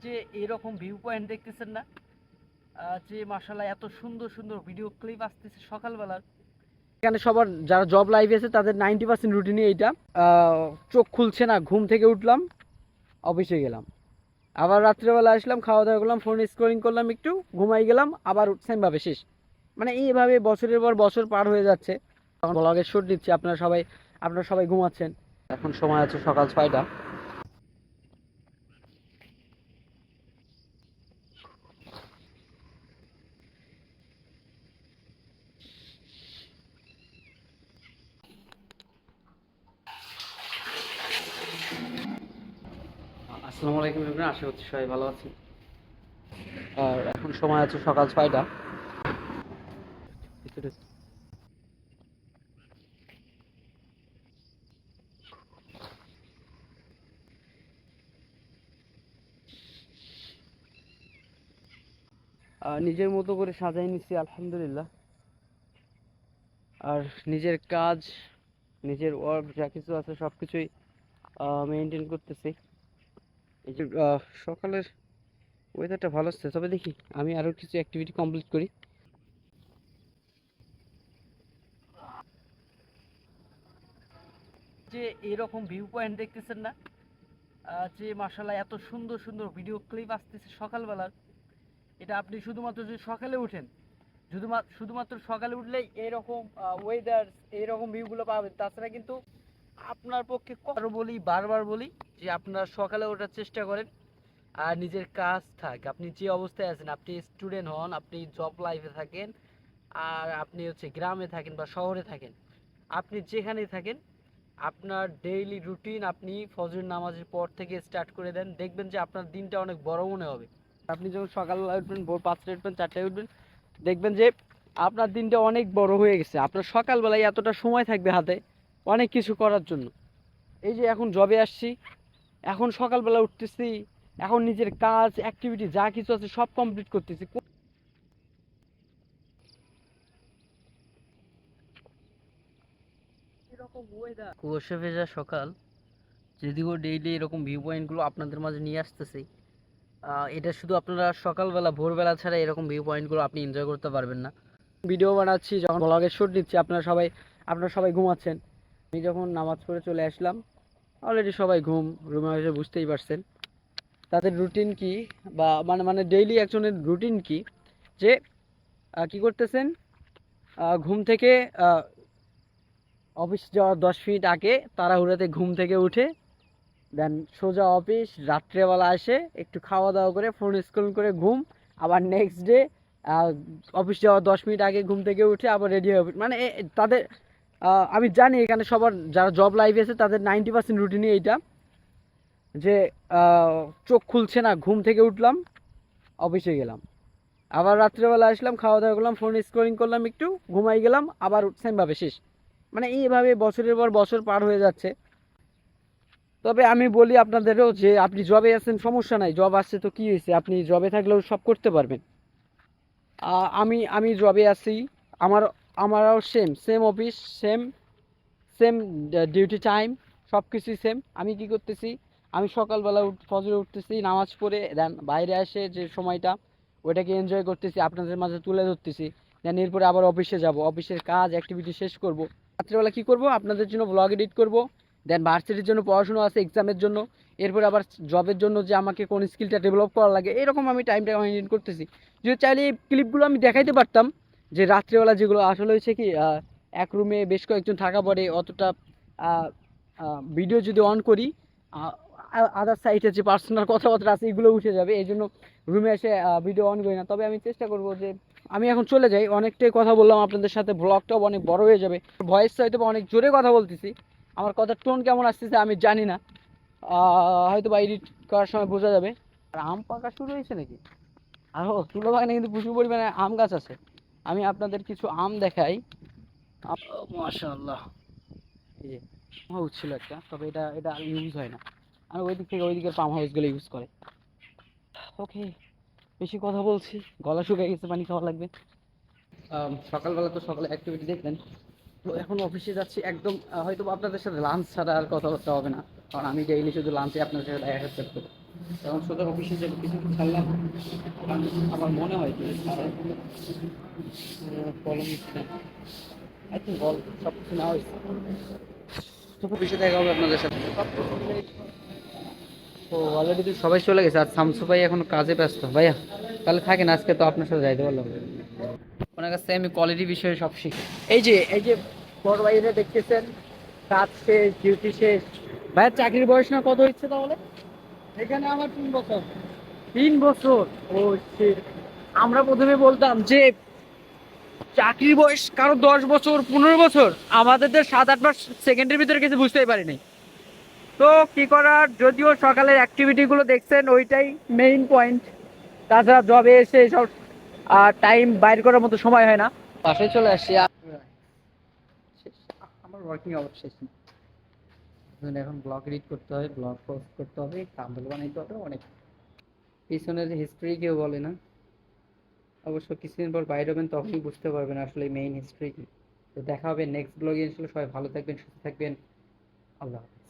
যে এরকম view point দেখতেছেন না, যে মাশাআল্লাহ এত সুন্দর সুন্দর ভিডিও ক্লিপ আসতেছে সকালবেলার। এখানে সবার যারা জব লাইফে আছে তাদের 90% রুটিনই এইটা। চোখ খুলছে না, ঘুম থেকে উঠলাম, অফিসে গেলাম, আবার রাত্রেবেলা আসলাম, খাওয়া দাওয়া করলাম, ফোন স্ক্রলিং করলাম, একটু ঘুমাই গেলাম, আবার সেমভাবে শেষ। মানে এইভাবে বছরের পর বছর পার হয়ে যাচ্ছে। তখন ব্লগের শুট দিচ্ছি, আপনারা সবাই ঘুমাচ্ছেন। এখন সময় আছে সকাল 6টা। আসসালামু আলাইকুম এভরিওয়ান, আশা করছি সবাই ভালো আছেন। আর এখন সময় আছে সকাল 6টা। নিজের মতো করে সাজাই নিচ্ছি আলহামদুলিল্লাহ। আর নিজের কাজ, নিজের ওয়ার্ক যা কিছু আছে সব কিছুই মেনটেন করতেছি। এই যে সকালের ওয়েদারটা ভালো আসছে, তবে দেখি আমি আরও কিছু অ্যাক্টিভিটি কমপ্লিট করি। যে এরকম ভিউ পয়েন্ট দেখতেছেন না, যে মাশাআল্লাহ এত সুন্দর সুন্দর ভিডিও ক্লিপ আসতেছে সকালবেলার। এটা আপনি শুধুমাত্র যদি সকালে উঠেন, শুধুমাত্র সকালে উঠলেই এরকম ওয়েদার, এইরকম ভিউগুলো পাবেন। তাছাড়া কিন্তু আপনার পক্ষে আরও বলি, বারবার বলি, যে আপনারা সকালে ওঠার চেষ্টা করেন। আর নিজের কাজ থাক, আপনি যে অবস্থায় আছেন, আপনি স্টুডেন্ট হন, আপনি জব লাইফে থাকেন, আর আপনি হচ্ছে গ্রামে থাকেন বা শহরে থাকেন, আপনি যেখানেই থাকেন, আপনার ডেইলি রুটিন আপনি ফজর নামাজের পর থেকে স্টার্ট করে দেন, দেখবেন যে আপনার দিনটা অনেক বড় মনে হবে। আপনি যখন সকালবেলা উঠবেন, ভোর 5টায় উঠবেন, 4টায় উঠবেন, দেখবেন যে আপনার দিনটা অনেক বড় হয়ে গেছে। আপনার সকালবেলায় এতটা সময় থাকবে হাতে অনেক কিছু করার জন্য। এই যে এখন জবে আসছি, এখন সকালবেলা উঠতেছি, এখন নিজের কাজ অ্যাক্টিভিটি যা কিছু আছে সব কমপ্লিট করতেছি। কুয়াশা ভেজা সকাল, যদিও ডেইলি এরকম ভিউ পয়েন্টগুলো আপনাদের মাঝে নিয়ে আসতেছি। এটা শুধু আপনারা সকালবেলা ভোরবেলা ছাড়া এরকম ভিউ পয়েন্টগুলো আপনি এনজয় করতে পারবেন না। ভিডিও বানাচ্ছি, যখন ব্লগের শুট নিচ্ছি, আপনারা সবাই ঘুমাচ্ছেন। আমি যখন নামাজ পড়ে চলে আসলাম, অলরেডি সবাই ঘুম, রুমে এসে বুঝতেই পারছেন তাদের রুটিন কি, বা মানে ডেইলি একজনের রুটিন কি, যে কি করতেছেন, ঘুম থেকে অফিস যাওয়ার 10 মিনিট আগে তাড়াহুড়োতে ঘুম থেকে উঠে দেন সোজা অফিস, রাত্রেবেলা আসে একটু খাওয়া দাওয়া করে ফোন স্ক্রল করে ঘুম, আবার নেক্সট ডে অফিস যাওয়ার 10 মিনিট আগে ঘুম থেকে উঠে আবার রেডি হয়ে, মানে তাদের আমি জানি এখানে সবার যারা জব লাইফে আছে তাদের 90% রুটিনই এইটা। যে চোখ খুলছে না, ঘুম থেকে উঠলাম, অফিসে গেলাম, আবার রাত্রেবেলা আসলাম, খাওয়া দাওয়া করলাম, ফোন স্ক্রলিং করলাম, একটু ঘুমাই গেলাম, আবার সেমভাবে শেষ। মানে এইভাবে বছরের পর বছর পার হয়ে যাচ্ছে। তবে আমি বলি আপনাদেরও, যে আপনি জবে আছেন সমস্যা নাই, জব আসছে তো কি হয়েছে, আপনি জবে থাকলেও সব করতে পারবেন। আমি জবে আছি, আমার আমারও same same office, same same duty time, সব কিছুই সেম। আমি কি করতেছি, আমি সকালবেলা ফজরে উঠতেছি, নামাজ পড়ে দেন বাইরে আসে যে সময়টা, ওইটাকে এনজয় করতেছি, আপনাদের মাঝে তুলে ধরতেছি। দেন এরপরে আবার অফিসে যাব, অফিসের কাজ অ্যাক্টিভিটি শেষ করব, রাত্রেবেলা কি করব, আপনাদের জন্য ব্লগ এডিট করব, দেন ভার্সিটির জন্য পড়াশোনা আছে, এক্সামের জন্য, এরপরে আবার জবের জন্য যে আমাকে কোন স্কিলটা ডেভেলপ করা লাগে, এরকম আমি টাইমটা মেনটেন করতেছি। যদি চাইলে এই ক্লিপগুলো আমি দেখাইতে পারতাম, যে রাত্রেবেলা যেগুলো আসলে হয়েছে কি, এক রুমে বেশ কয়েকজন থাকা পড়ে, অতটা ভিডিও যদি অন করি, আদার সাইডে যে পার্সোনাল কথাবার্তা আছে এগুলো উঠে যাবে, এই জন্য রুমে এসে ভিডিও অন করি না। তবে আমি চেষ্টা করব যে আমি এখন চলে যাই, অনেকটাই কথা বললাম আপনাদের সাথে, ব্লগটাও অনেক বড় হয়ে যাবে, ভয়েস হয়তো অনেক জোরে কথা বলতেছি, আমার কথার টোন কেমন আসতেছে আমি জানি না, হয়তো বা এডিট করার সময় বোঝা যাবে। আর আম পাকা শুরু হয়েছে নাকি? আর তুলো বাগানে কিন্তু প্রচুর পরিমাণে আম গাছ আছে, আমি আপনাদের কিছু আম দেখাই। মাশাআল্লাহ, এই যে পাম হাউস ছিল একটা, তবে এটা এটা ইউজ হয় না, আর ওই দিক থেকে ওই দিকের পাম হাউসগুলো ইউজ করে। ওকে, বেশি কথা বলছি, গলা শুকিয়ে গেছে, পানি খাওয়া লাগবে। সকালবেলা তো সকালে অ্যাক্টিভিটি দেখলেন, তো এখন অফিসে যাচ্ছি একদম। হয়তো আপনাদের সাথে লাঞ্চ ছাড়া আর কথাবার্তা হবে না, কারণ আমি ডেইলি শুধু লাঞ্চে আপনাদের সাথে দেখা করতে। এখন সোজা অফিসে যাবো, কিছু কি ছাড়লাম? কারণ আমার মনে হয় যে কলম আই থিঙ্ক বল সব কিছু না হয়েছে। তো অফিসে দেখা হবে আপনাদের সাথে। তো অলরেডি তো সবাই চলে গেছে, আর শামসু ভাই এখন কাজে ব্যস্ত। ভাইয়া তাহলে থাকেন, আজকে তো আপনার সাথে যাইতে পারলাম না। ওনার কাছ থেকে আমি কোয়ালিটি বিষয়ে সব শিখি। এই যে বড় ভাইরা দেখতেছেন, কাজ শেষ, ডিউটি শেষ। ভাইয়ের চাকরির বয়স না কত হচ্ছে তাহলে? এখানে আমার 3 বছর। 3 বছর? ও shit! আমরা প্রথমে বলতাম যে চাকরির বয়স কারো 10 বছর, 15 বছর। আমাদের 7-8 মাস সেকেন্ডের ভিতরে কিছু বুঝতেই পারিনি। তো কি করার, যদিও সকালের অ্যাক্টিভিটি গুলো দেখছেন, ওইটাই মেইন পয়েন্ট। তাছাড়া জবে এসে সব টাইম বাইর করার মতো সময় হয় না। বাসায় চলে আসছি শেষ। আমার ওয়ার্কিং আওয়ার শেষ। এখন ব্লগ এডিট করতে হবে, ব্লগ পোস্ট করতে হবে, থাম্বনেল বানাইতে হবে অনেক। পিছনের হিস্ট্রি কেউ বলে না। অবশ্য কিছুদিন পর বাইরে হবেন, তখনই বুঝতে পারবেন আসলে মেইন হিস্ট্রি কি। তো দেখা হবে নেক্সট ব্লগে। ইনশাল্লাহ সবাই ভালো থাকবেন, সুস্থ থাকবেন। আল্লাহ হাফেজ।